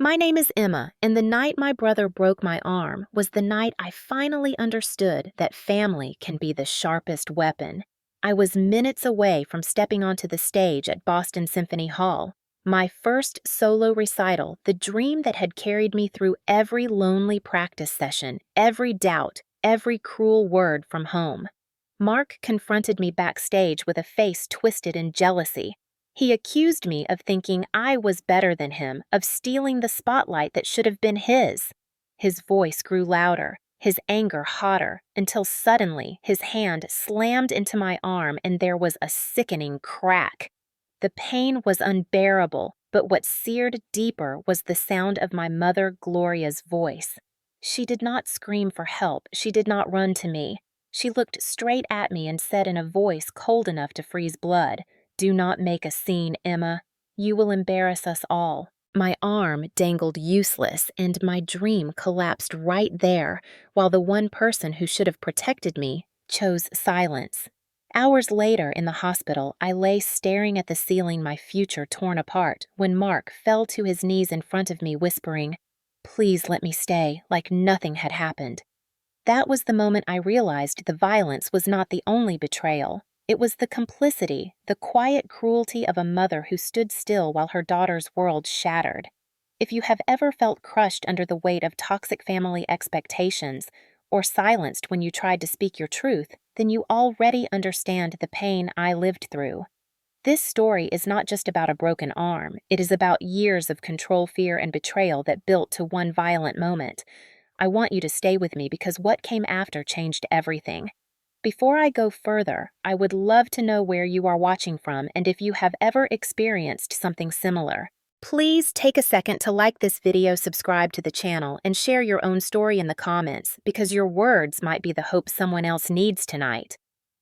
My name is Emma, and the night my brother broke my arm was the night I finally understood that family can be the sharpest weapon. I was minutes away from stepping onto the stage at Boston Symphony Hall. My first solo recital, the dream that had carried me through every lonely practice session, every doubt, every cruel word from home. Mark confronted me backstage with a face twisted in jealousy. He accused me of thinking I was better than him, of stealing the spotlight that should have been his. His voice grew louder, his anger hotter, until suddenly his hand slammed into my arm and there was a sickening crack. The pain was unbearable, but what seared deeper was the sound of my mother Gloria's voice. She did not scream for help, she did not run to me. She looked straight at me and said in a voice cold enough to freeze blood, "Do not make a scene, Emma. You will embarrass us all." My arm dangled useless, and my dream collapsed right there, while the one person who should have protected me chose silence. Hours later in the hospital, I lay staring at the ceiling, my future torn apart, when Mark fell to his knees in front of me, whispering, "Please let me stay," like nothing had happened. That was the moment I realized the violence was not the only betrayal. It was the complicity, the quiet cruelty of a mother who stood still while her daughter's world shattered. If you have ever felt crushed under the weight of toxic family expectations, or silenced when you tried to speak your truth, then you already understand the pain I lived through. This story is not just about a broken arm, it is about years of control, fear, and betrayal that built to one violent moment. I want you to stay with me because what came after changed everything. Before I go further, I would love to know where you are watching from and if you have ever experienced something similar. Please take a second to like this video, subscribe to the channel, and share your own story in the comments because your words might be the hope someone else needs tonight.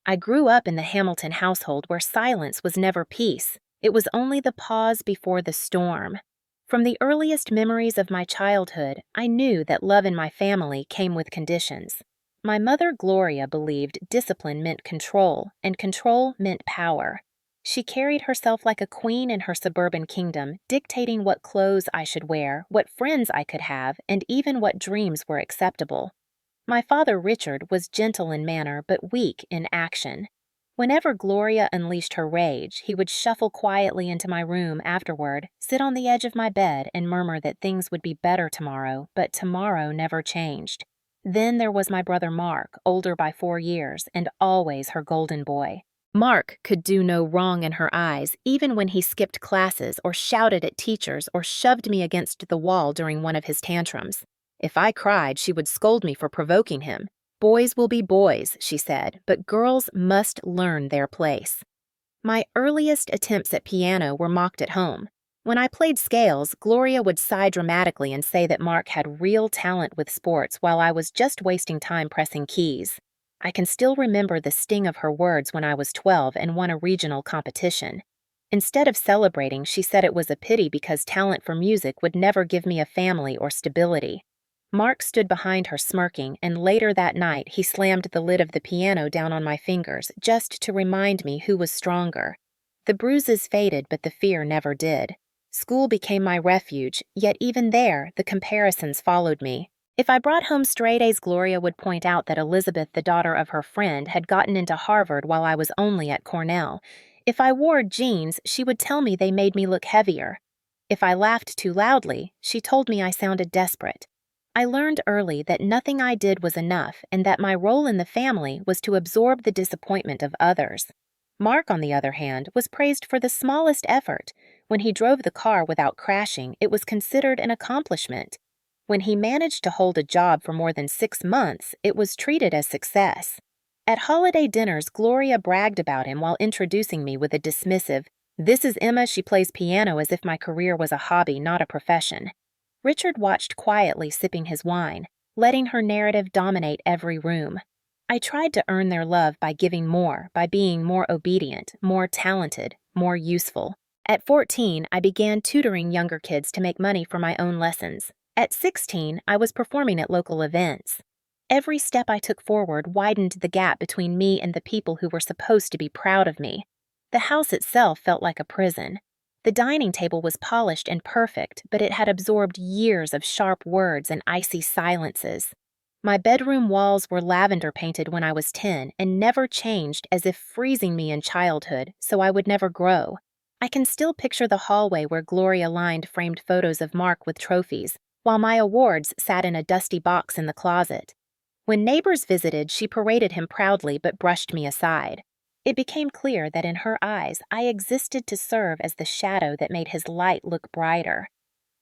I grew up in the Hamilton household where silence was never peace. It was only the pause before the storm. From the earliest memories of my childhood, I knew that love in my family came with conditions. My mother, Gloria, believed discipline meant control, and control meant power. She carried herself like a queen in her suburban kingdom, dictating what clothes I should wear, what friends I could have, and even what dreams were acceptable. My father, Richard, was gentle in manner but weak in action. Whenever Gloria unleashed her rage, he would shuffle quietly into my room afterward, sit on the edge of my bed, and murmur that things would be better tomorrow, but tomorrow never changed. Then there was my brother Mark, older by 4 years, and always her golden boy. Mark could do no wrong in her eyes, even when he skipped classes or shouted at teachers or shoved me against the wall during one of his tantrums. If I cried, she would scold me for provoking him. "Boys will be boys," she said, "but girls must learn their place." My earliest attempts at piano were mocked at home. When I played scales, Gloria would sigh dramatically and say that Mark had real talent with sports while I was just wasting time pressing keys. I can still remember the sting of her words when I was 12 and won a regional competition. Instead of celebrating, she said it was a pity because talent for music would never give me a family or stability. Mark stood behind her smirking, and later that night he slammed the lid of the piano down on my fingers just to remind me who was stronger. The bruises faded, but the fear never did. School became my refuge, yet even there, the comparisons followed me. If I brought home straight A's, Gloria would point out that Elizabeth, the daughter of her friend, had gotten into Harvard while I was only at Cornell. If I wore jeans, she would tell me they made me look heavier. If I laughed too loudly, she told me I sounded desperate. I learned early that nothing I did was enough and that my role in the family was to absorb the disappointment of others. Mark, on the other hand, was praised for the smallest effort. When he drove the car without crashing, it was considered an accomplishment. When he managed to hold a job for more than 6 months, it was treated as success. At holiday dinners, Gloria bragged about him while introducing me with a dismissive, "This is Emma, she plays piano," as if my career was a hobby, not a profession. Richard watched quietly, sipping his wine, letting her narrative dominate every room. I tried to earn their love by giving more, by being more obedient, more talented, more useful. At 14, I began tutoring younger kids to make money for my own lessons. At 16, I was performing at local events. Every step I took forward widened the gap between me and the people who were supposed to be proud of me. The house itself felt like a prison. The dining table was polished and perfect, but it had absorbed years of sharp words and icy silences. My bedroom walls were lavender painted when I was 10 and never changed, as if freezing me in childhood so I would never grow. I can still picture the hallway where Gloria lined framed photos of Mark with trophies, while my awards sat in a dusty box in the closet. When neighbors visited, she paraded him proudly but brushed me aside. It became clear that in her eyes I existed to serve as the shadow that made his light look brighter.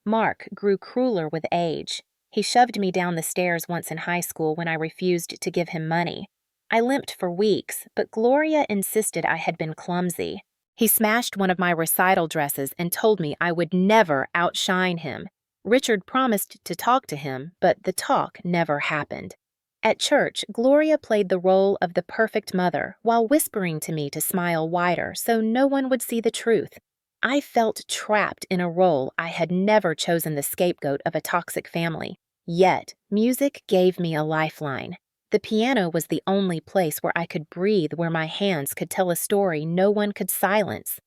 Mark grew crueler with age. He shoved me down the stairs once in high school when I refused to give him money. I limped for weeks, but Gloria insisted I had been clumsy. He smashed one of my recital dresses and told me I would never outshine him. Richard promised to talk to him, but the talk never happened. At church, Gloria played the role of the perfect mother while whispering to me to smile wider so no one would see the truth. I felt trapped in a role I had never chosen, the scapegoat of a toxic family. Yet, music gave me a lifeline. The piano was the only place where I could breathe, where my hands could tell a story no one could silence.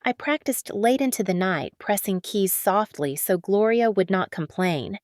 I practiced late into the night, pressing keys softly so Gloria would not complain.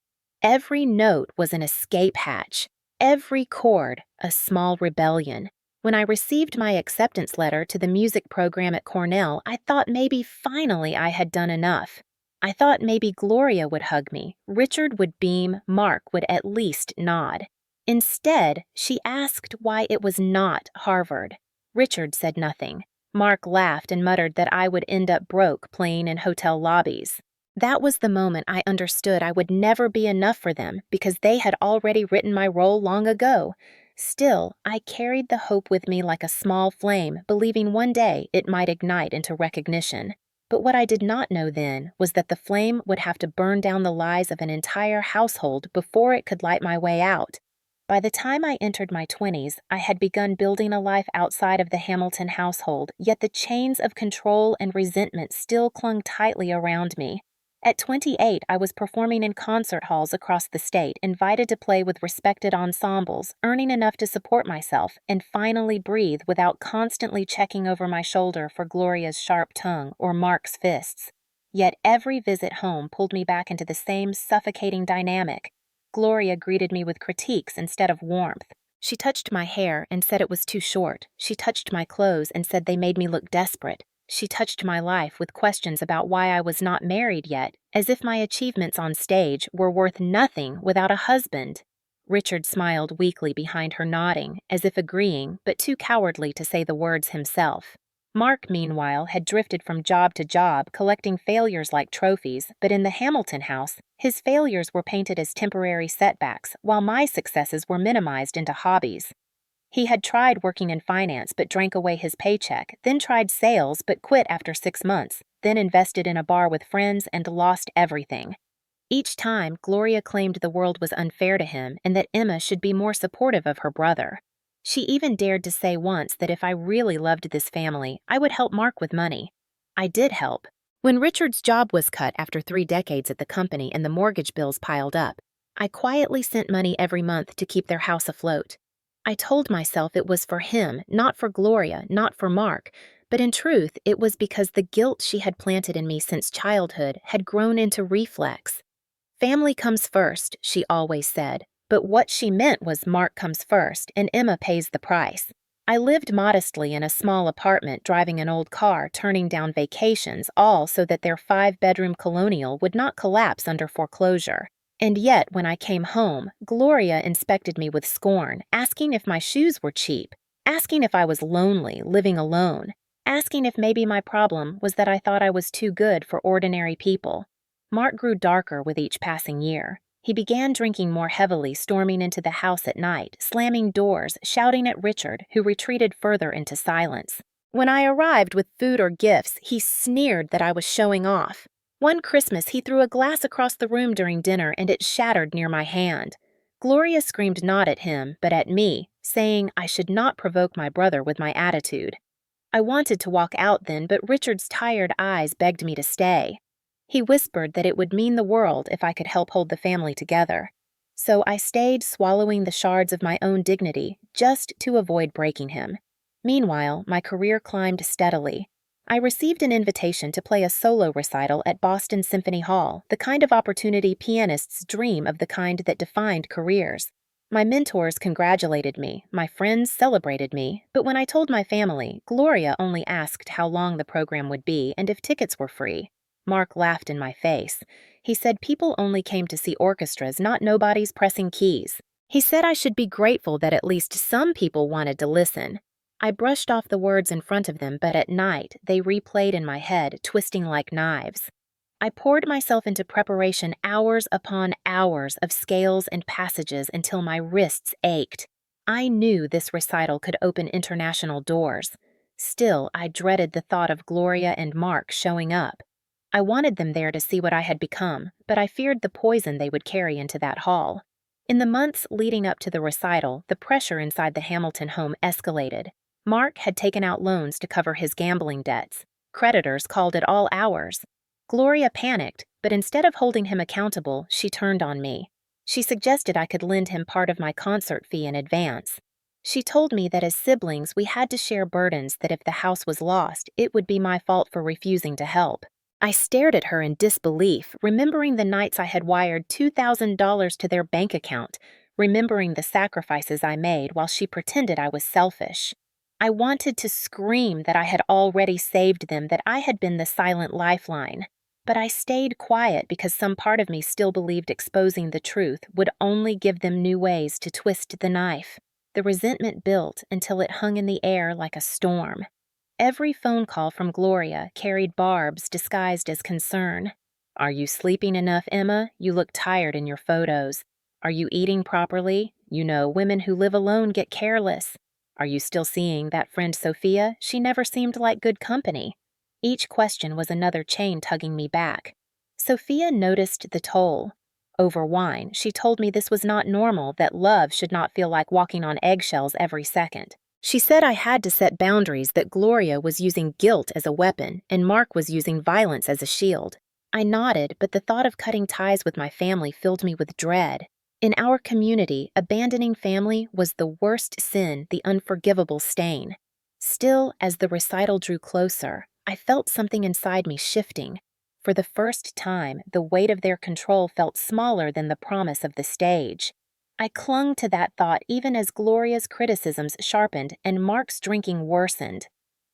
Every note was an escape hatch. Every chord, a small rebellion. When I received my acceptance letter to the music program at Cornell, I thought maybe finally I had done enough. I thought maybe Gloria would hug me, Richard would beam, Mark would at least nod. Instead, she asked why it was not Harvard. Richard said nothing. Mark laughed and muttered that I would end up broke playing in hotel lobbies. That was the moment I understood I would never be enough for them because they had already written my role long ago. Still, I carried the hope with me like a small flame, believing one day it might ignite into recognition. But what I did not know then was that the flame would have to burn down the lies of an entire household before it could light my way out. By the time I entered my 20s, I had begun building a life outside of the Hamilton household, yet the chains of control and resentment still clung tightly around me. At 28, I was performing in concert halls across the state, invited to play with respected ensembles, earning enough to support myself, and finally breathe without constantly checking over my shoulder for Gloria's sharp tongue or Mark's fists. Yet every visit home pulled me back into the same suffocating dynamic. Gloria greeted me with critiques instead of warmth. She touched my hair and said it was too short. She touched my clothes and said they made me look desperate. She touched my life with questions about why I was not married yet, as if my achievements on stage were worth nothing without a husband. Richard smiled weakly behind her, nodding, as if agreeing, but too cowardly to say the words himself. Mark, meanwhile, had drifted from job to job, collecting failures like trophies, but in the Hamilton house, his failures were painted as temporary setbacks, while my successes were minimized into hobbies. He had tried working in finance but drank away his paycheck, then tried sales but quit after 6 months, then invested in a bar with friends and lost everything. Each time, Gloria claimed the world was unfair to him and that Emma should be more supportive of her brother. She even dared to say once that if I really loved this family, I would help Mark with money. I did help. When Richard's job was cut after 3 decades at the company and the mortgage bills piled up, I quietly sent money every month to keep their house afloat. I told myself it was for him, not for Gloria, not for Mark, but in truth, it was because the guilt she had planted in me since childhood had grown into reflex. Family comes first, she always said, but what she meant was Mark comes first and Emma pays the price. I lived modestly in a small apartment, driving an old car, turning down vacations, all so that their 5-bedroom colonial would not collapse under foreclosure. And yet, when I came home, Gloria inspected me with scorn, asking if my shoes were cheap, asking if I was lonely, living alone, asking if maybe my problem was that I thought I was too good for ordinary people. Mark grew darker with each passing year. He began drinking more heavily, storming into the house at night, slamming doors, shouting at Richard, who retreated further into silence. When I arrived with food or gifts, he sneered that I was showing off. One Christmas, he threw a glass across the room during dinner and it shattered near my hand. Gloria screamed not at him, but at me, saying I should not provoke my brother with my attitude. I wanted to walk out then, but Richard's tired eyes begged me to stay. He whispered that it would mean the world if I could help hold the family together. So I stayed, swallowing the shards of my own dignity, just to avoid breaking him. Meanwhile, my career climbed steadily. I received an invitation to play a solo recital at Boston Symphony Hall, the kind of opportunity pianists dream of, the kind that defined careers. My mentors congratulated me, my friends celebrated me, but when I told my family, Gloria only asked how long the program would be and if tickets were free. Mark laughed in my face. He said people only came to see orchestras, not nobodies pressing keys. He said I should be grateful that at least some people wanted to listen. I brushed off the words in front of them, but at night they replayed in my head, twisting like knives. I poured myself into preparation, hours upon hours of scales and passages until my wrists ached. I knew this recital could open international doors. Still, I dreaded the thought of Gloria and Mark showing up. I wanted them there to see what I had become, but I feared the poison they would carry into that hall. In the months leading up to the recital, the pressure inside the Hamilton home escalated. Mark had taken out loans to cover his gambling debts. Creditors called at all hours. Gloria panicked, but instead of holding him accountable, she turned on me. She suggested I could lend him part of my concert fee in advance. She told me that as siblings we had to share burdens, that if the house was lost, it would be my fault for refusing to help. I stared at her in disbelief, remembering the nights I had wired $2,000 to their bank account, remembering the sacrifices I made while she pretended I was selfish. I wanted to scream that I had already saved them, that I had been the silent lifeline. But I stayed quiet because some part of me still believed exposing the truth would only give them new ways to twist the knife. The resentment built until it hung in the air like a storm. Every phone call from Gloria carried barbs disguised as concern. "Are you sleeping enough, Emma? You look tired in your photos. Are you eating properly? You know, women who live alone get careless. Are you still seeing that friend Sophia? She never seemed like good company." Each question was another chain tugging me back. Sophia noticed the toll. Over wine, she told me this was not normal, that love should not feel like walking on eggshells every second. She said I had to set boundaries, that Gloria was using guilt as a weapon and Mark was using violence as a shield. I nodded, but the thought of cutting ties with my family filled me with dread. In our community, abandoning family was the worst sin, the unforgivable stain. Still, as the recital drew closer, I felt something inside me shifting. For the first time, the weight of their control felt smaller than the promise of the stage. I clung to that thought even as Gloria's criticisms sharpened and Mark's drinking worsened.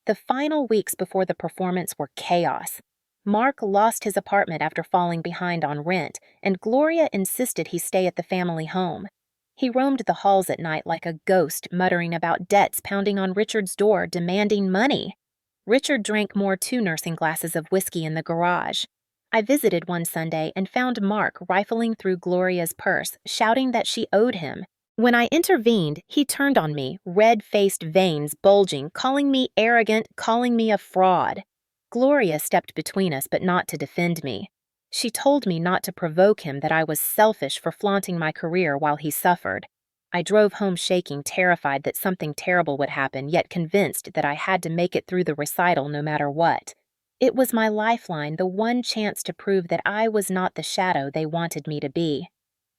The final weeks before the performance were chaos. Mark lost his apartment after falling behind on rent, and Gloria insisted he stay at the family home. He roamed the halls at night like a ghost, muttering about debts, pounding on Richard's door, demanding money. Richard drank more 2 nursing glasses of whiskey in the garage. I visited one Sunday and found Mark rifling through Gloria's purse, shouting that she owed him. When I intervened, he turned on me, red-faced veins bulging, calling me arrogant, calling me a fraud. Gloria stepped between us, but not to defend me. She told me not to provoke him, that I was selfish for flaunting my career while he suffered. I drove home shaking, terrified that something terrible would happen, yet convinced that I had to make it through the recital no matter what. It was my lifeline, the one chance to prove that I was not the shadow they wanted me to be.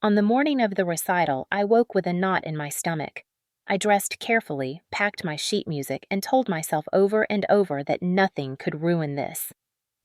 On the morning of the recital, I woke with a knot in my stomach. I dressed carefully, packed my sheet music, and told myself over and over that nothing could ruin this.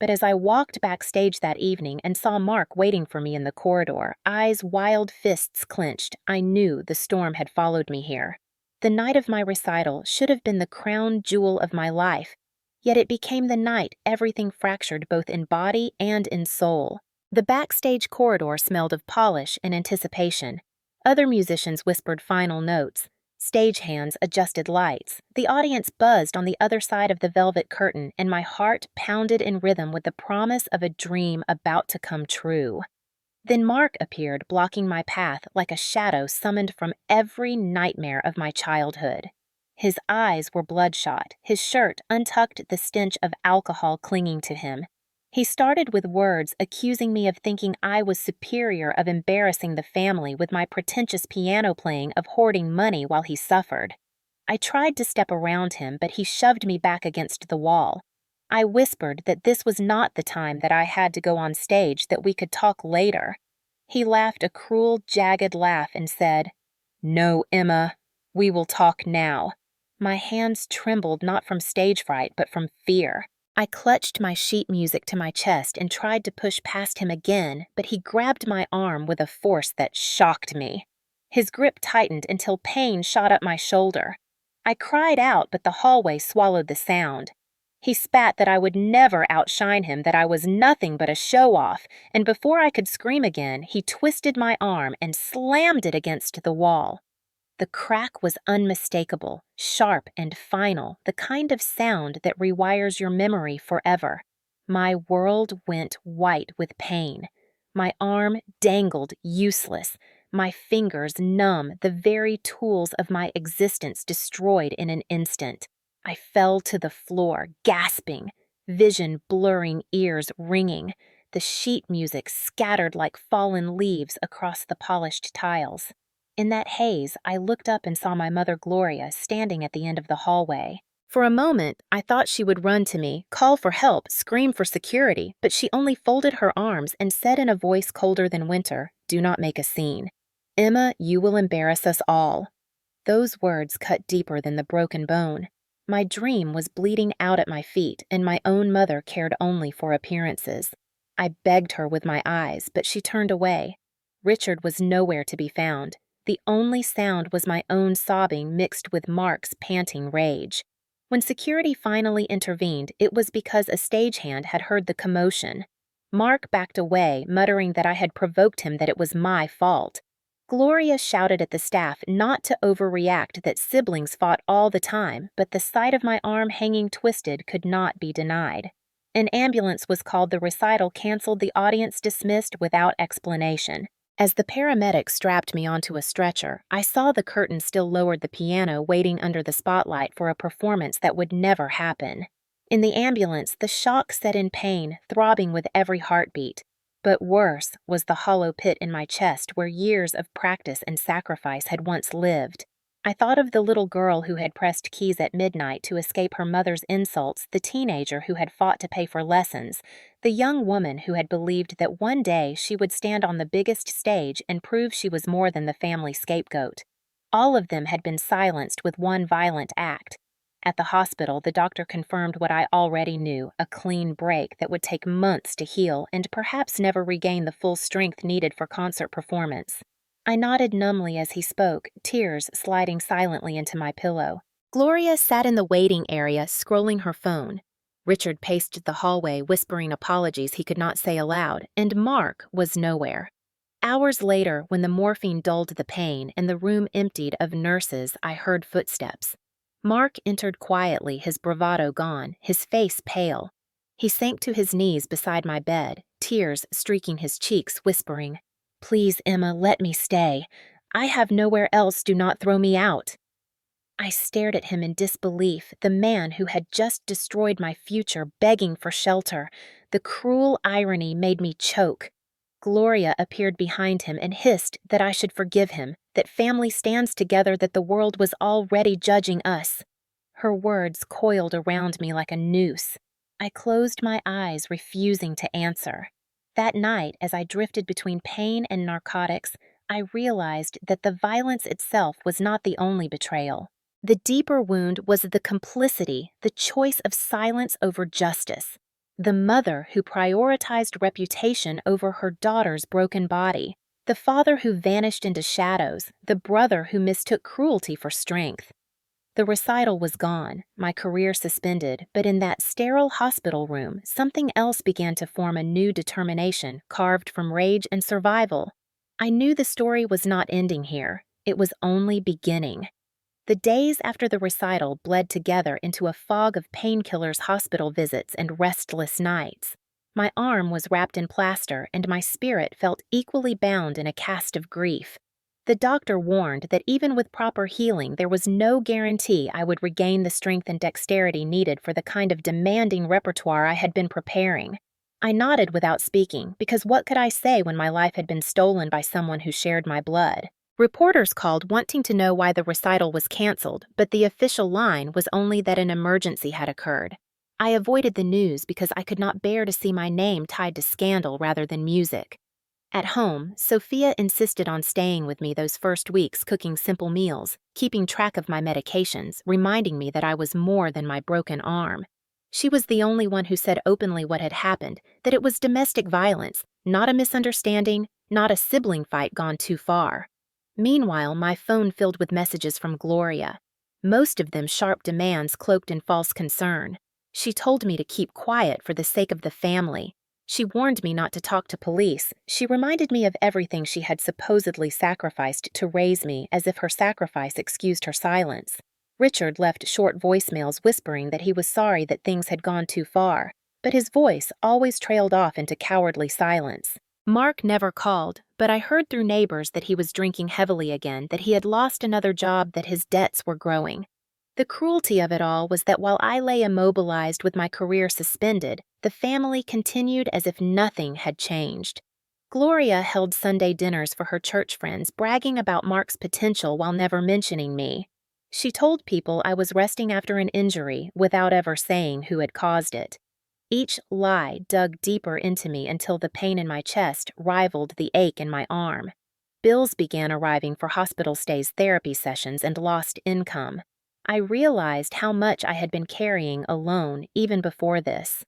But as I walked backstage that evening and saw Mark waiting for me in the corridor, eyes wild, fists clenched, I knew the storm had followed me here. The night of my recital should have been the crown jewel of my life, yet it became the night everything fractured both in body and in soul. The backstage corridor smelled of polish and anticipation. Other musicians whispered final notes. Stagehands adjusted lights. The audience buzzed on the other side of the velvet curtain, and my heart pounded in rhythm with the promise of a dream about to come true. Then Mark appeared, blocking my path like a shadow summoned from every nightmare of my childhood. His eyes were bloodshot, his shirt untucked, the stench of alcohol clinging to him. He started with words accusing me of thinking I was superior, of embarrassing the family with my pretentious piano playing, of hoarding money while he suffered. I tried to step around him, but he shoved me back against the wall. I whispered that this was not the time, that I had to go on stage, that we could talk later. He laughed a cruel, jagged laugh and said, "No, Emma, we will talk now." My hands trembled not from stage fright, but from fear. I clutched my sheet music to my chest and tried to push past him again, but he grabbed my arm with a force that shocked me. His grip tightened until pain shot up my shoulder. I cried out, but the hallway swallowed the sound. He spat that I would never outshine him, that I was nothing but a show-off, and before I could scream again, he twisted my arm and slammed it against the wall. The crack was unmistakable, sharp and final, the kind of sound that rewires your memory forever. My world went white with pain. My arm dangled useless, my fingers numb, the very tools of my existence destroyed in an instant. I fell to the floor, gasping, vision blurring, ears ringing, the sheet music scattered like fallen leaves across the polished tiles. In that haze, I looked up and saw my mother Gloria standing at the end of the hallway. For a moment, I thought she would run to me, call for help, scream for security, but she only folded her arms and said in a voice colder than winter, "Do not make a scene. Emma, you will embarrass us all." Those words cut deeper than the broken bone. My dream was bleeding out at my feet, and my own mother cared only for appearances. I begged her with my eyes, but she turned away. Richard was nowhere to be found. The only sound was my own sobbing mixed with Mark's panting rage. When security finally intervened, it was because a stagehand had heard the commotion. Mark backed away, muttering that I had provoked him, that it was my fault. Gloria shouted at the staff not to overreact, that siblings fought all the time, but the sight of my arm hanging twisted could not be denied. An ambulance was called. The recital canceled. The audience dismissed without explanation. As the paramedic strapped me onto a stretcher, I saw the curtain still lowered, the piano waiting under the spotlight for a performance that would never happen. In the ambulance, the shock set in pain, throbbing with every heartbeat. But worse was the hollow pit in my chest where years of practice and sacrifice had once lived. I thought of the little girl who had pressed keys at midnight to escape her mother's insults, the teenager who had fought to pay for lessons, the young woman who had believed that one day she would stand on the biggest stage and prove she was more than the family scapegoat. All of them had been silenced with one violent act. At the hospital, the doctor confirmed what I already knew, a clean break that would take months to heal and perhaps never regain the full strength needed for concert performance. I nodded numbly as he spoke, tears sliding silently into my pillow. Gloria sat in the waiting area, scrolling her phone. Richard paced the hallway, whispering apologies he could not say aloud, and Mark was nowhere. Hours later, when the morphine dulled the pain and the room emptied of nurses, I heard footsteps. Mark entered quietly, his bravado gone, his face pale. He sank to his knees beside my bed, tears streaking his cheeks, whispering, "Please, Emma, let me stay. I have nowhere else. Do not throw me out." I stared at him in disbelief, the man who had just destroyed my future begging for shelter. The cruel irony made me choke. Gloria appeared behind him and hissed that I should forgive him, that family stands together, that the world was already judging us. Her words coiled around me like a noose. I closed my eyes, refusing to answer. That night, as I drifted between pain and narcotics, I realized that the violence itself was not the only betrayal. The deeper wound was the complicity, the choice of silence over justice. The mother who prioritized reputation over her daughter's broken body. The father who vanished into shadows. The brother who mistook cruelty for strength. The recital was gone, my career suspended, but in that sterile hospital room, something else began to form, a new determination carved from rage and survival. I knew the story was not ending here. It was only beginning. The days after the recital bled together into a fog of painkillers, hospital visits, and restless nights. My arm was wrapped in plaster, and my spirit felt equally bound in a cast of grief. The doctor warned that even with proper healing, there was no guarantee I would regain the strength and dexterity needed for the kind of demanding repertoire I had been preparing. I nodded without speaking, because what could I say when my life had been stolen by someone who shared my blood? Reporters called wanting to know why the recital was canceled, but the official line was only that an emergency had occurred. I avoided the news because I could not bear to see my name tied to scandal rather than music. At home, Sophia insisted on staying with me those first weeks, cooking simple meals, keeping track of my medications, reminding me that I was more than my broken arm. She was the only one who said openly what had happened, that it was domestic violence, not a misunderstanding, not a sibling fight gone too far. Meanwhile, my phone filled with messages from Gloria, most of them sharp demands cloaked in false concern. She told me to keep quiet for the sake of the family. She warned me not to talk to police. She reminded me of everything she had supposedly sacrificed to raise me, as if her sacrifice excused her silence. Richard left short voicemails whispering that he was sorry that things had gone too far, but his voice always trailed off into cowardly silence. Mark never called, but I heard through neighbors that he was drinking heavily again, that he had lost another job, that his debts were growing. The cruelty of it all was that while I lay immobilized with my career suspended, the family continued as if nothing had changed. Gloria held Sunday dinners for her church friends, bragging about Mark's potential while never mentioning me. She told people I was resting after an injury without ever saying who had caused it. Each lie dug deeper into me until the pain in my chest rivaled the ache in my arm. Bills began arriving for hospital stays, therapy sessions, and lost income. I realized how much I had been carrying alone even before this.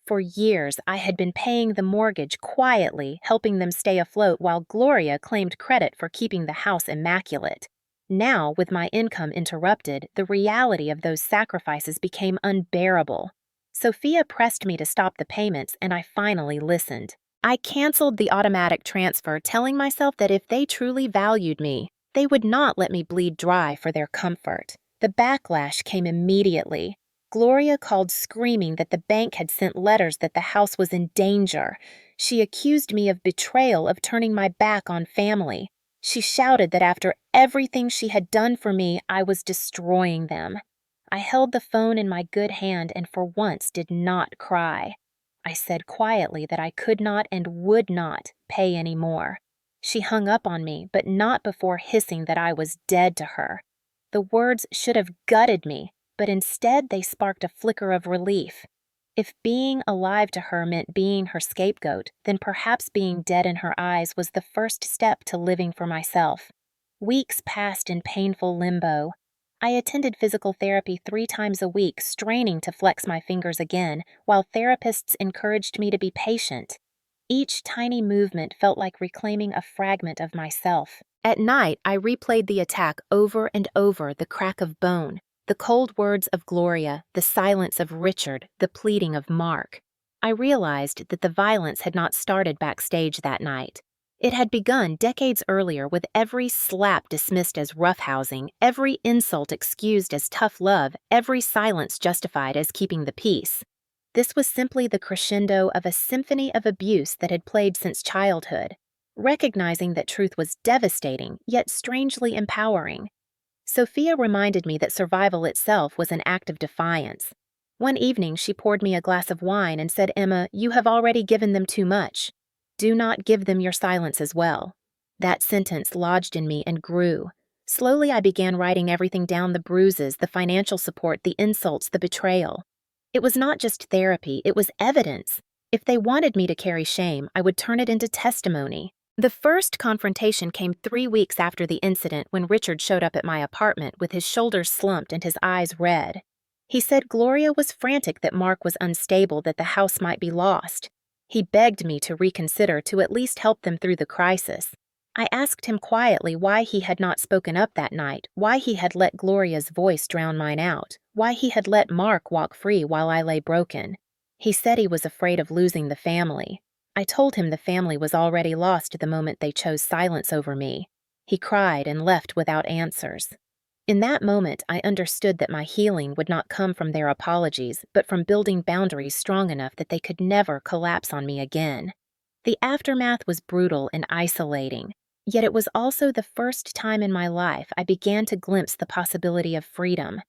For years, I had been paying the mortgage quietly, helping them stay afloat while Gloria claimed credit for keeping the house immaculate. Now, with my income interrupted, the reality of those sacrifices became unbearable. Sophia pressed me to stop the payments, and I finally listened. I canceled the automatic transfer, telling myself that if they truly valued me, they would not let me bleed dry for their comfort. The backlash came immediately. Gloria called screaming that the bank had sent letters that the house was in danger. She accused me of betrayal, of turning my back on family. She shouted that after everything she had done for me, I was destroying them. I held the phone in my good hand and for once did not cry. I said quietly that I could not and would not pay any more. She hung up on me, but not before hissing that I was dead to her. The words should have gutted me, but instead they sparked a flicker of relief. If being alive to her meant being her scapegoat, then perhaps being dead in her eyes was the first step to living for myself. Weeks passed in painful limbo. I attended physical therapy 3 times a week, straining to flex my fingers again, while therapists encouraged me to be patient. Each tiny movement felt like reclaiming a fragment of myself. At night, I replayed the attack over and over, the crack of bone, the cold words of Gloria, the silence of Richard, the pleading of Mark. I realized that the violence had not started backstage that night. It had begun decades earlier, with every slap dismissed as roughhousing, every insult excused as tough love, every silence justified as keeping the peace. This was simply the crescendo of a symphony of abuse that had played since childhood. Recognizing that truth was devastating, yet strangely empowering, Sophia reminded me that survival itself was an act of defiance. One evening, she poured me a glass of wine and said, "Emma, you have already given them too much. Do not give them your silence as well." That sentence lodged in me and grew. Slowly, I began writing everything down: the bruises, the financial support, the insults, the betrayal. It was not just therapy, it was evidence. If they wanted me to carry shame, I would turn it into testimony. The first confrontation came 3 weeks after the incident, when Richard showed up at my apartment with his shoulders slumped and his eyes red. He said Gloria was frantic, that Mark was unstable, that the house might be lost. He begged me to reconsider, to at least help them through the crisis. I asked him quietly why he had not spoken up that night, why he had let Gloria's voice drown mine out, why he had let Mark walk free while I lay broken. He said he was afraid of losing the family. I told him the family was already lost the moment they chose silence over me. He cried and left without answers. In that moment, I understood that my healing would not come from their apologies, but from building boundaries strong enough that they could never collapse on me again. The aftermath was brutal and isolating, yet it was also the first time in my life I began to glimpse the possibility of freedom.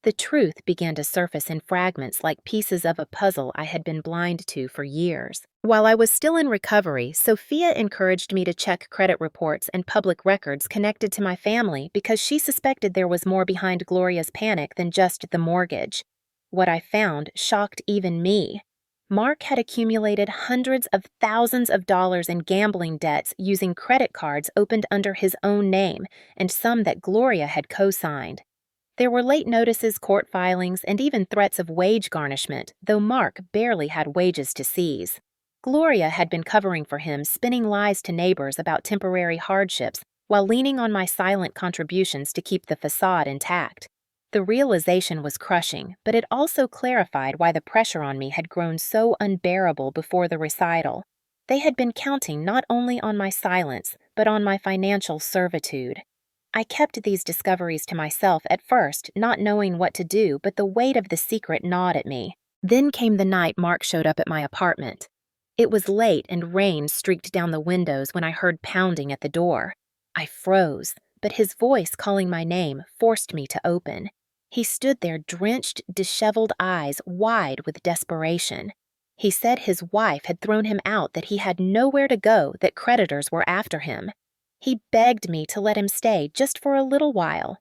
The truth began to surface in fragments, like pieces of a puzzle I had been blind to for years. While I was still in recovery, Sophia encouraged me to check credit reports and public records connected to my family, because she suspected there was more behind Gloria's panic than just the mortgage. What I found shocked even me. Mark had accumulated hundreds of thousands of dollars in gambling debts using credit cards opened under his own name, and some that Gloria had co-signed. There were late notices, court filings, and even threats of wage garnishment, though Mark barely had wages to seize. Gloria had been covering for him, spinning lies to neighbors about temporary hardships while leaning on my silent contributions to keep the facade intact. The realization was crushing, but it also clarified why the pressure on me had grown so unbearable before the recital. They had been counting not only on my silence, but on my financial servitude. I kept these discoveries to myself at first, not knowing what to do, but the weight of the secret gnawed at me. Then came the night Mark showed up at my apartment. It was late and rain streaked down the windows when I heard pounding at the door. I froze, but his voice calling my name forced me to open. He stood there, drenched, disheveled eyes wide with desperation. He said his wife had thrown him out, that he had nowhere to go, that creditors were after him. He begged me to let him stay just for a little while.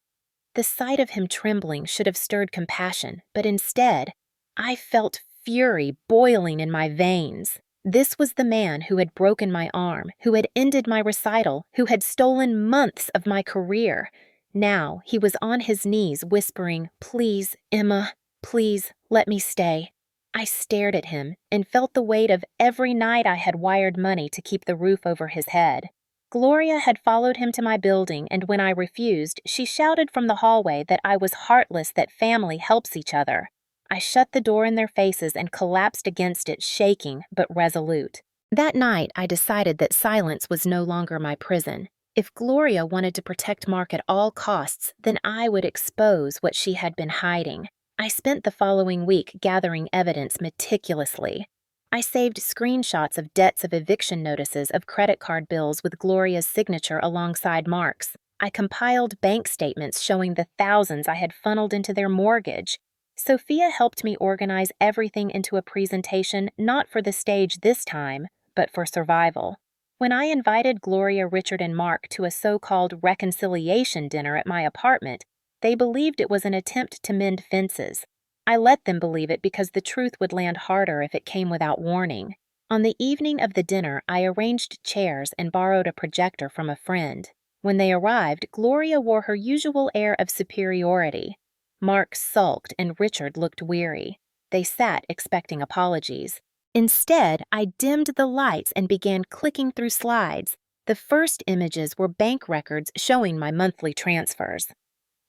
The sight of him trembling should have stirred compassion, but instead, I felt fury boiling in my veins. This was the man who had broken my arm, who had ended my recital, who had stolen months of my career. Now he was on his knees whispering, "Please, Emma, please, let me stay." I stared at him and felt the weight of every night I had wired money to keep the roof over his head. Gloria had followed him to my building, and when I refused, she shouted from the hallway that I was heartless, that family helps each other. I shut the door in their faces and collapsed against it, shaking but resolute. That night, I decided that silence was no longer my prison. If Gloria wanted to protect Mark at all costs, then I would expose what she had been hiding. I spent the following week gathering evidence meticulously. I saved screenshots of debts, of eviction notices, of credit card bills with Gloria's signature alongside Mark's. I compiled bank statements showing the thousands I had funneled into their mortgage. Sophia helped me organize everything into a presentation, not for the stage this time, but for survival. When I invited Gloria, Richard, and Mark to a so-called reconciliation dinner at my apartment, they believed it was an attempt to mend fences. I let them believe it because the truth would land harder if it came without warning. On the evening of the dinner, I arranged chairs and borrowed a projector from a friend. When they arrived, Gloria wore her usual air of superiority. Mark sulked and Richard looked weary. They sat expecting apologies. Instead, I dimmed the lights and began clicking through slides. The first images were bank records showing my monthly transfers.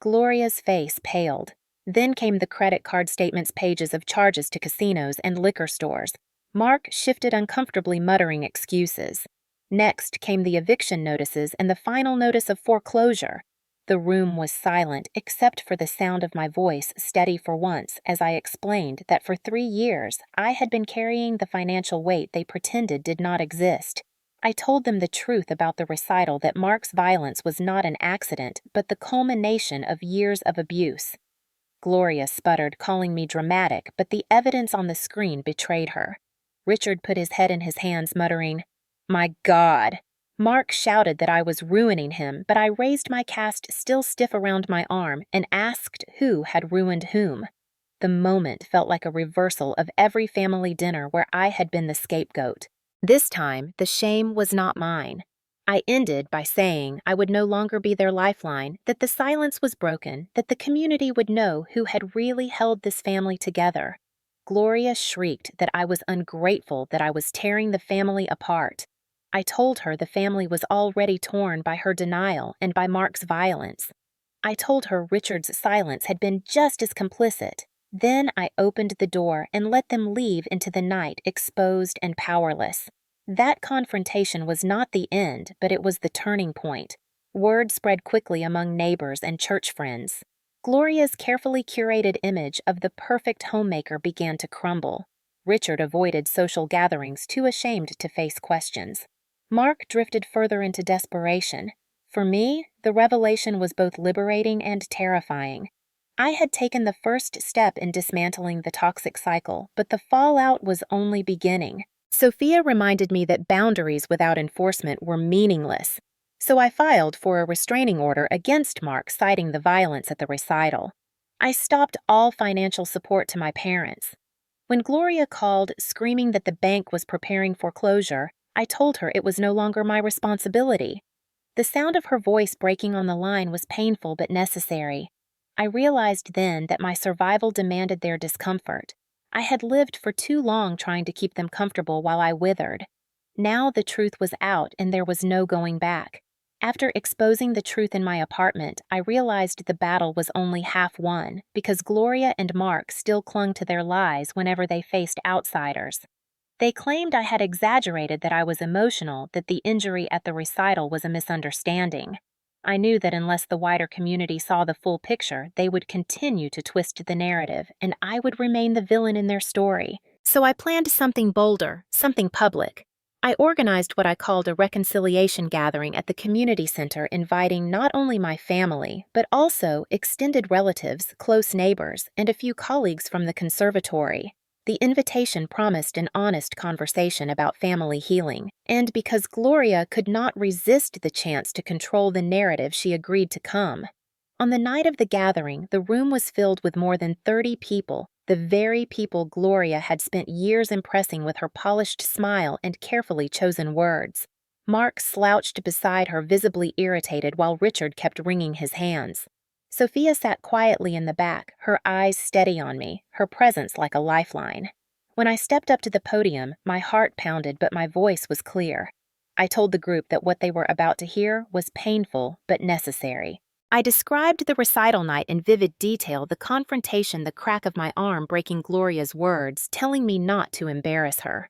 Gloria's face paled. Then came the credit card statements pages of charges to casinos and liquor stores. Mark shifted uncomfortably, muttering excuses. Next came the eviction notices and the final notice of foreclosure. The room was silent except for the sound of my voice, steady for once, as I explained that for 3 years I had been carrying the financial weight they pretended did not exist. I told them the truth about the recital, that Mark's violence was not an accident, but the culmination of years of abuse. Gloria sputtered, calling me dramatic, but the evidence on the screen betrayed her. Richard put his head in his hands, muttering, "My God!" Mark shouted that I was ruining him, but I raised my cast still stiff around my arm and asked who had ruined whom. The moment felt like a reversal of every family dinner where I had been the scapegoat. This time, the shame was not mine. I ended by saying I would no longer be their lifeline, that the silence was broken, that the community would know who had really held this family together. Gloria shrieked that I was ungrateful, that I was tearing the family apart. I told her the family was already torn by her denial and by Mark's violence. I told her Richard's silence had been just as complicit. Then I opened the door and let them leave into the night, exposed and powerless. That confrontation was not the end, but it was the turning point. Word spread quickly among neighbors and church friends. Gloria's carefully curated image of the perfect homemaker began to crumble. Richard avoided social gatherings, too ashamed to face questions. Mark drifted further into desperation. For me, the revelation was both liberating and terrifying. I had taken the first step in dismantling the toxic cycle, but the fallout was only beginning. Sophia reminded me that boundaries without enforcement were meaningless, so I filed for a restraining order against Mark, citing the violence at the recital. I stopped all financial support to my parents. When Gloria called, screaming that the bank was preparing foreclosure, I told her it was no longer my responsibility. The sound of her voice breaking on the line was painful but necessary. I realized then that my survival demanded their discomfort. I had lived for too long trying to keep them comfortable while I withered. Now the truth was out and there was no going back. After exposing the truth in my apartment, I realized the battle was only half won because Gloria and Mark still clung to their lies whenever they faced outsiders. They claimed I had exaggerated that I was emotional, that the injury at the recital was a misunderstanding. I knew that unless the wider community saw the full picture, they would continue to twist the narrative, and I would remain the villain in their story. So I planned something bolder, something public. I organized what I called a reconciliation gathering at the community center, inviting not only my family, but also extended relatives, close neighbors, and a few colleagues from the conservatory. The invitation promised an honest conversation about family healing, and because Gloria could not resist the chance to control the narrative, she agreed to come. On the night of the gathering, the room was filled with more than 30 people, the very people Gloria had spent years impressing with her polished smile and carefully chosen words. Mark slouched beside her, visibly irritated, while Richard kept wringing his hands. Sophia sat quietly in the back, her eyes steady on me, her presence like a lifeline. When I stepped up to the podium, my heart pounded, but my voice was clear. I told the group that what they were about to hear was painful but necessary. I described the recital night in vivid detail, the confrontation, the crack of my arm breaking Gloria's words, telling me not to embarrass her.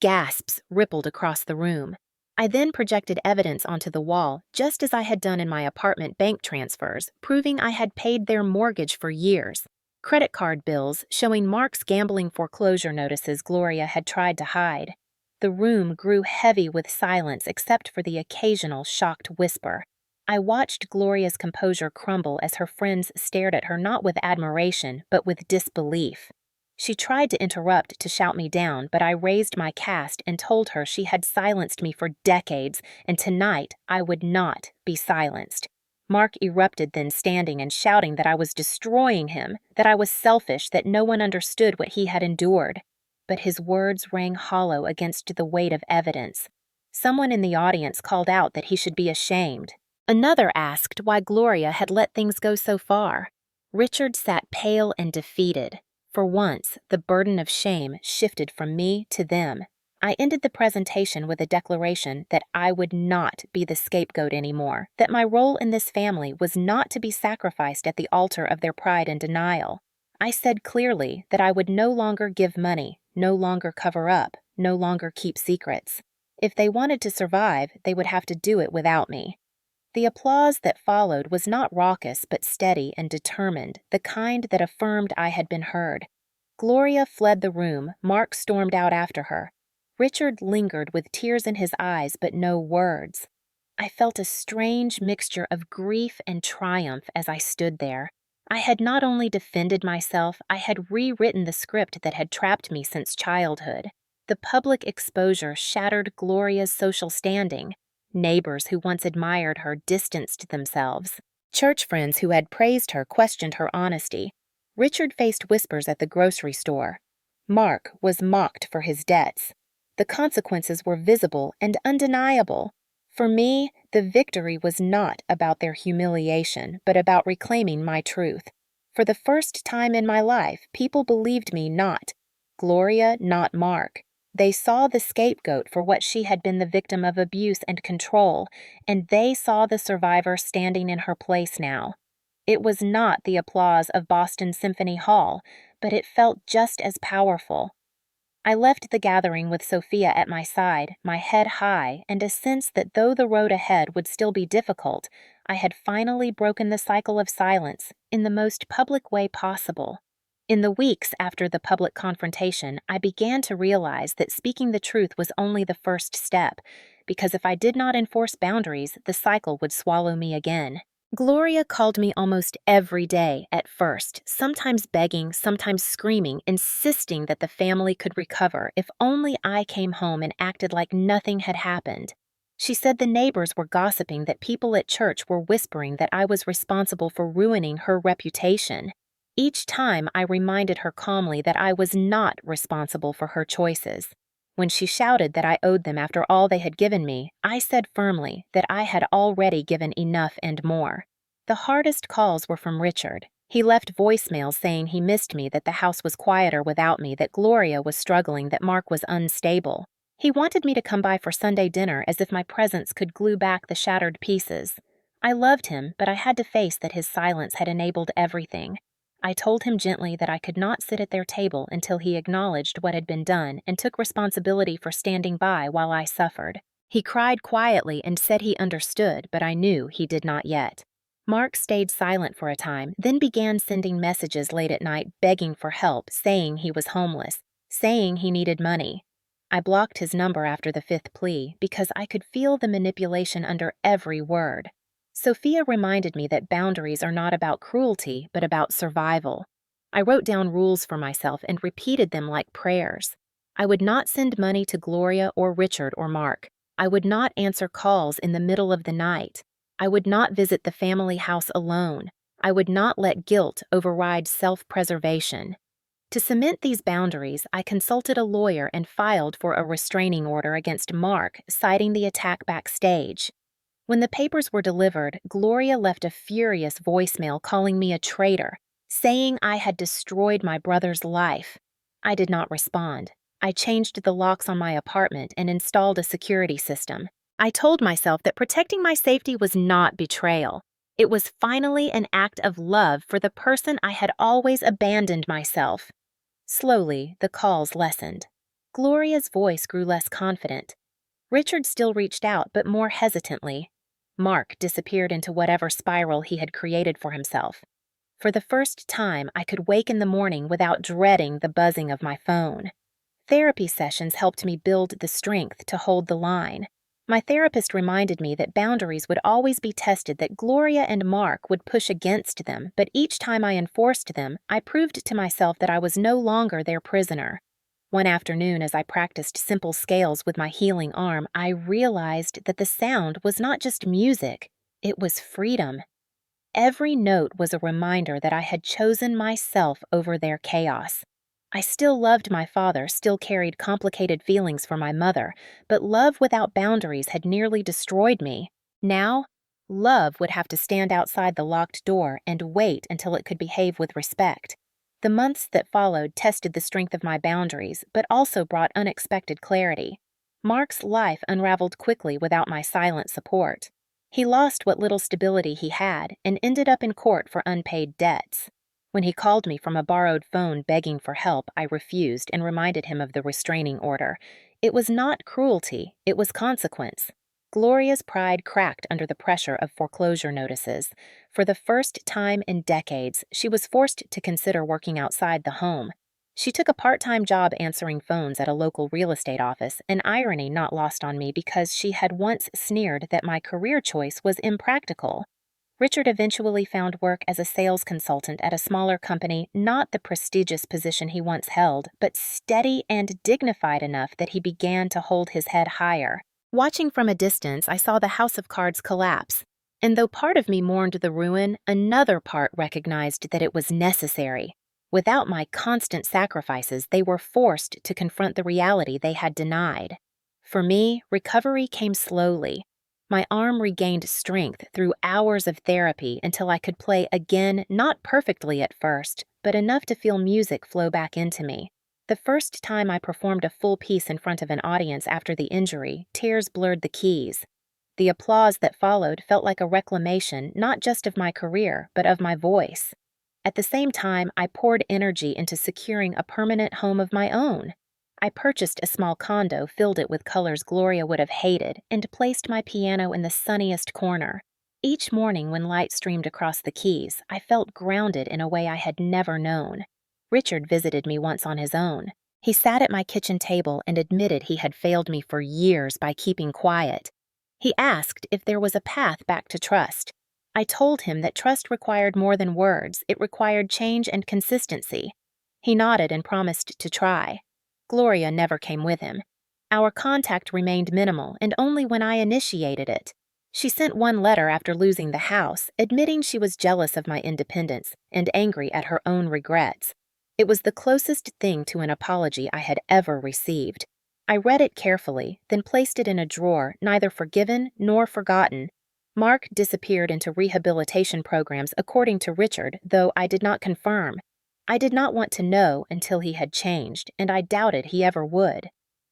Gasps rippled across the room. I then projected evidence onto the wall, just as I had done in my apartment bank transfers, proving I had paid their mortgage for years. Credit card bills showing Mark's gambling foreclosure notices Gloria had tried to hide. The room grew heavy with silence except for the occasional shocked whisper. I watched Gloria's composure crumble as her friends stared at her not with admiration, but with disbelief. She tried to interrupt to shout me down, but I raised my cast and told her she had silenced me for decades, and tonight I would not be silenced. Mark erupted then, standing and shouting that I was destroying him, that I was selfish, that no one understood what he had endured. But his words rang hollow against the weight of evidence. Someone in the audience called out that he should be ashamed. Another asked why Gloria had let things go so far. Richard sat pale and defeated. For once, the burden of shame shifted from me to them. I ended the presentation with a declaration that I would not be the scapegoat anymore, that my role in this family was not to be sacrificed at the altar of their pride and denial. I said clearly that I would no longer give money, no longer cover up, no longer keep secrets. If they wanted to survive, they would have to do it without me. The applause that followed was not raucous but steady and determined, the kind that affirmed I had been heard. Gloria fled the room, Mark stormed out after her. Richard lingered with tears in his eyes but no words. I felt a strange mixture of grief and triumph as I stood there. I had not only defended myself, I had rewritten the script that had trapped me since childhood. The public exposure shattered Gloria's social standing. Neighbors who once admired her distanced themselves. Church friends who had praised her questioned her honesty. Richard faced whispers at the grocery store. Mark was mocked for his debts. The consequences were visible and undeniable. For me, the victory was not about their humiliation, but about reclaiming my truth. For the first time in my life, people believed me not. Gloria, not Mark. They saw the scapegoat for what she had been the victim of abuse and control, and they saw the survivor standing in her place now. It was not the applause of Boston Symphony Hall, but it felt just as powerful. I left the gathering with Sophia at my side, my head high, and a sense that though the road ahead would still be difficult, I had finally broken the cycle of silence in the most public way possible. In the weeks after the public confrontation, I began to realize that speaking the truth was only the first step, because if I did not enforce boundaries, the cycle would swallow me again. Gloria called me almost every day at first, sometimes begging, sometimes screaming, insisting that the family could recover if only I came home and acted like nothing had happened. She said the neighbors were gossiping, that people at church were whispering that I was responsible for ruining her reputation. Each time I reminded her calmly that I was not responsible for her choices. When she shouted that I owed them after all they had given me, I said firmly that I had already given enough and more. The hardest calls were from Richard. He left voicemails saying he missed me, that the house was quieter without me, that Gloria was struggling, that Mark was unstable. He wanted me to come by for Sunday dinner as if my presence could glue back the shattered pieces. I loved him, but I had to face that his silence had enabled everything. I told him gently that I could not sit at their table until he acknowledged what had been done and took responsibility for standing by while I suffered. He cried quietly and said he understood, but I knew he did not yet. Mark stayed silent for a time, then began sending messages late at night begging for help, saying he was homeless, saying he needed money. I blocked his number after the fifth plea because I could feel the manipulation under every word. Sophia reminded me that boundaries are not about cruelty, but about survival. I wrote down rules for myself and repeated them like prayers. I would not send money to Gloria or Richard or Mark. I would not answer calls in the middle of the night. I would not visit the family house alone. I would not let guilt override self-preservation. To cement these boundaries, I consulted a lawyer and filed for a restraining order against Mark, citing the attack backstage. When the papers were delivered, Gloria left a furious voicemail calling me a traitor, saying I had destroyed my brother's life. I did not respond. I changed the locks on my apartment and installed a security system. I told myself that protecting my safety was not betrayal. It was finally an act of love for the person I had always abandoned myself. Slowly, the calls lessened. Gloria's voice grew less confident. Richard still reached out, but more hesitantly. Mark disappeared into whatever spiral he had created for himself. For the first time, I could wake in the morning without dreading the buzzing of my phone. Therapy sessions helped me build the strength to hold the line. My therapist reminded me that boundaries would always be tested, that Gloria and Mark would push against them, but each time I enforced them, I proved to myself that I was no longer their prisoner. One afternoon, as I practiced simple scales with my healing arm, I realized that the sound was not just music, it was freedom. Every note was a reminder that I had chosen myself over their chaos. I still loved my father, still carried complicated feelings for my mother, but love without boundaries had nearly destroyed me. Now, love would have to stand outside the locked door and wait until it could behave with respect. The months that followed tested the strength of my boundaries, but also brought unexpected clarity. Mark's life unraveled quickly without my silent support. He lost what little stability he had and ended up in court for unpaid debts. When he called me from a borrowed phone begging for help, I refused and reminded him of the restraining order. It was not cruelty, it was consequence. Gloria's pride cracked under the pressure of foreclosure notices. For the first time in decades, she was forced to consider working outside the home. She took a part-time job answering phones at a local real estate office, an irony not lost on me because she had once sneered that my career choice was impractical. Richard eventually found work as a sales consultant at a smaller company, not the prestigious position he once held, but steady and dignified enough that he began to hold his head higher. Watching from a distance, I saw the house of cards collapse. And though part of me mourned the ruin, another part recognized that it was necessary. Without my constant sacrifices, they were forced to confront the reality they had denied. For me, recovery came slowly. My arm regained strength through hours of therapy until I could play again, not perfectly at first, but enough to feel music flow back into me. The first time I performed a full piece in front of an audience after the injury, tears blurred the keys. The applause that followed felt like a reclamation not just of my career, but of my voice. At the same time, I poured energy into securing a permanent home of my own. I purchased a small condo, filled it with colors Gloria would have hated, and placed my piano in the sunniest corner. Each morning when light streamed across the keys, I felt grounded in a way I had never known. Richard visited me once on his own. He sat at my kitchen table and admitted he had failed me for years by keeping quiet. He asked if there was a path back to trust. I told him that trust required more than words, it required change and consistency. He nodded and promised to try. Gloria never came with him. Our contact remained minimal, and only when I initiated it. She sent one letter after losing the house, admitting she was jealous of my independence and angry at her own regrets. It was the closest thing to an apology I had ever received. I read it carefully, then placed it in a drawer, neither forgiven nor forgotten. Mark disappeared into rehabilitation programs according to Richard, though I did not confirm. I did not want to know until he had changed, and I doubted he ever would.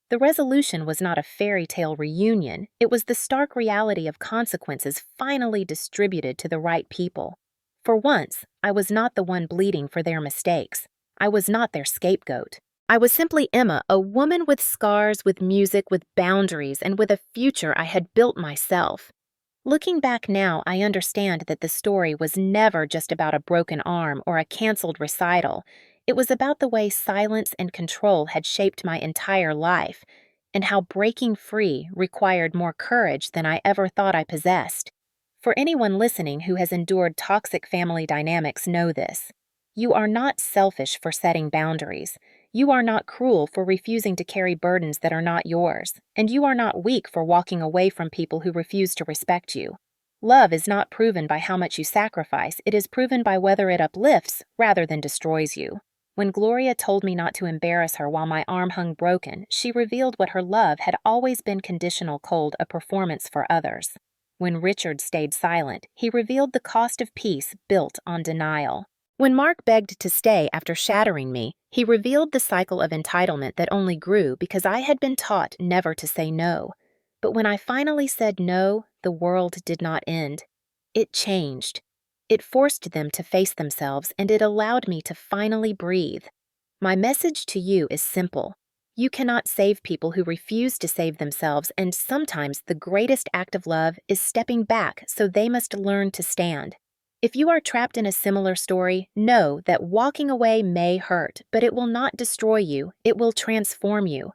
The resolution was not a fairy tale reunion, it was the stark reality of consequences finally distributed to the right people. For once, I was not the one bleeding for their mistakes. I was not their scapegoat. I was simply Emma, a woman with scars, with music, with boundaries, and with a future I had built myself. Looking back now, I understand that the story was never just about a broken arm or a canceled recital. It was about the way silence and control had shaped my entire life, and how breaking free required more courage than I ever thought I possessed. For anyone listening who has endured toxic family dynamics, know this. You are not selfish for setting boundaries. You are not cruel for refusing to carry burdens that are not yours, and you are not weak for walking away from people who refuse to respect you. Love is not proven by how much you sacrifice, it is proven by whether it uplifts rather than destroys you. When Gloria told me not to embarrass her while my arm hung broken, she revealed what her love had always been conditional cold a performance for others. When Richard stayed silent, he revealed the cost of peace built on denial. When Mark begged to stay after shattering me, he revealed the cycle of entitlement that only grew because I had been taught never to say no. But when I finally said no, the world did not end. It changed. It forced them to face themselves, and it allowed me to finally breathe. My message to you is simple. You cannot save people who refuse to save themselves, and sometimes the greatest act of love is stepping back so they must learn to stand. If you are trapped in a similar story, know that walking away may hurt, but it will not destroy you, it will transform you.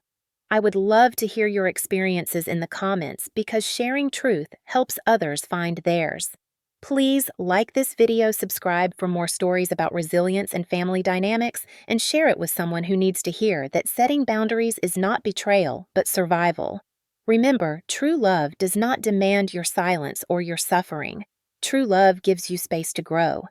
I would love to hear your experiences in the comments because sharing truth helps others find theirs. Please like this video, subscribe for more stories about resilience and family dynamics, and share it with someone who needs to hear that setting boundaries is not betrayal, but survival. Remember, true love does not demand your silence or your suffering. True love gives you space to grow.